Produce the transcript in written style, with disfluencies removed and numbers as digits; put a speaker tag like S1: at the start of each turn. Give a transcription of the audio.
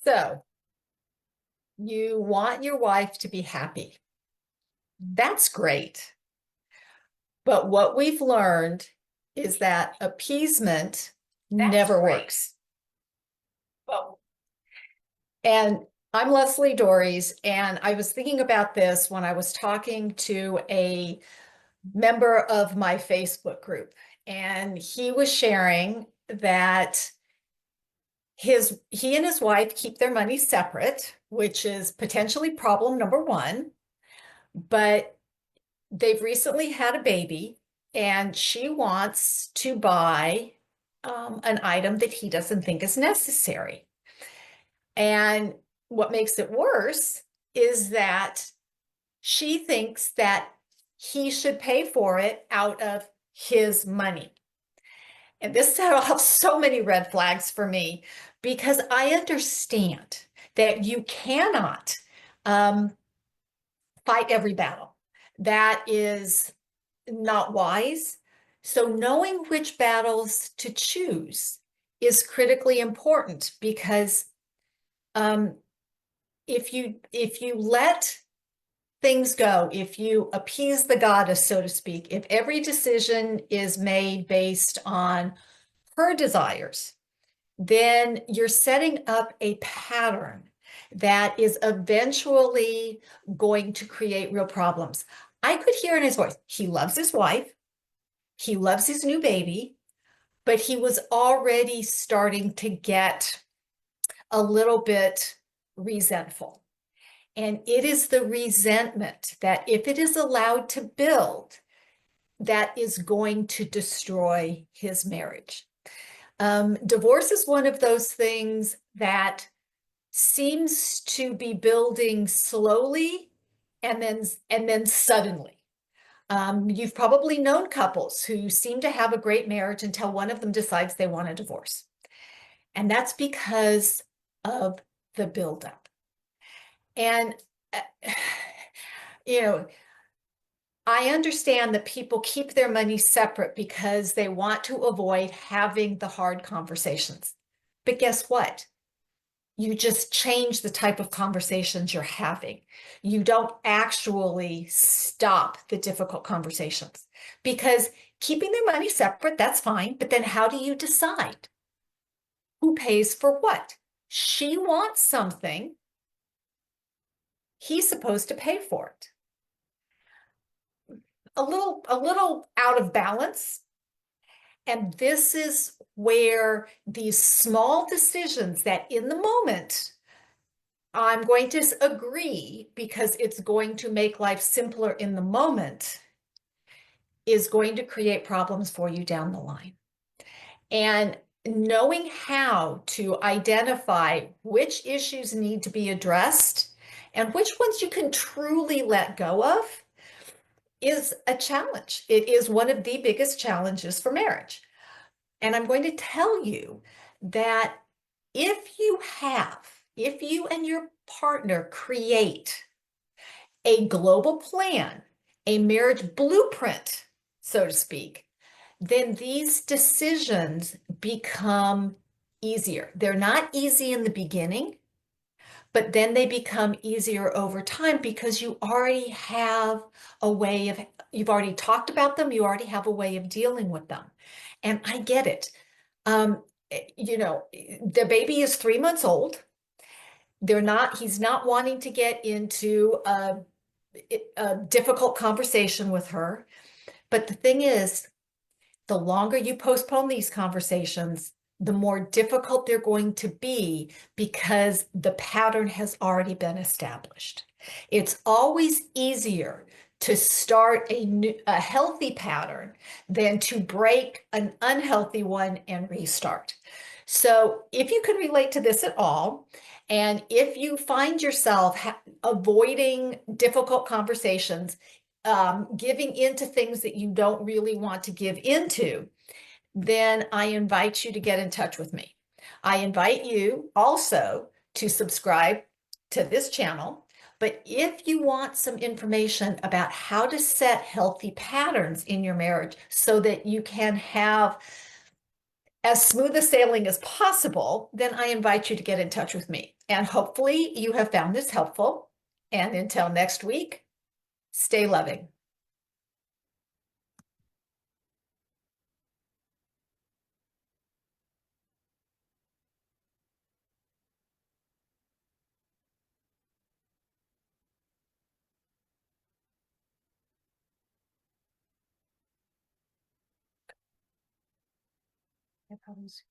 S1: So you want your wife to be happy. That's great. But what we've learned is that appeasement never works. Well, and I'm Leslie Dories, and I was thinking about this when I was talking to a member of my Facebook group, and he was sharing that he and his wife keep their money separate, which is potentially problem number one. But they've recently had a baby, and she wants to buy an item that he doesn't think is necessary. And what makes it worse is that she thinks that he should pay for it out of his money. And this set off so many red flags for me because I understand that you cannot um, fight every battle. That is not wise. So knowing which battles to choose is critically important because um, if you let things go, if you appease the goddess, so to speak, if every decision is made based on her desires, then you're setting up a pattern that is eventually going to create real problems. I could hear in his voice, he loves his wife, he loves his new baby, but he was already starting to get a little bit resentful. And it is the resentment that, if it is allowed to build, that is going to destroy his marriage. Divorce is one of those things that seems to be building slowly and then suddenly. You've probably known couples who seem to have a great marriage until one of them decides they want a divorce. And that's because of the buildup. And, uh, you know, I understand that people keep their money separate because they want to avoid having the hard conversations. But guess what? You just change the type of conversations you're having. You don't actually stop the difficult conversations because keeping their money separate, that's fine. But then how do you decide who pays for what? She wants something. He's supposed to pay for it. A little out of balance. And this is where these small decisions that in the moment, I'm going to agree because it's going to make life simpler in the moment, is going to create problems for you down the line. And knowing how to identify which issues need to be addressed and which ones you can truly let go of is a challenge. It is one of the biggest challenges for marriage. And I'm going to tell you that if you and your partner create a global plan, a marriage blueprint, so to speak, then these decisions become easier. They're not easy in the beginning, but then they become easier over time because you already have a way of, you've already talked about them, you already have a way of dealing with them. And I get it. Um, the baby is 3 months old. He's not wanting to get into a difficult conversation with her. But the thing is, the longer you postpone these conversations, the more difficult they're going to be because the pattern has already been established. It's always easier to start a healthy pattern than to break an unhealthy one and restart. So if you can relate to this at all, and if you find yourself avoiding difficult conversations, giving into things that you don't really want to give into, then I invite you to get in touch with me. I invite you also to subscribe to this channel. But if you want some information about how to set healthy patterns in your marriage so that you can have as smooth a sailing as possible, then I invite you to get in touch with me. And hopefully you have found this helpful. And until next week, stay loving. No problems.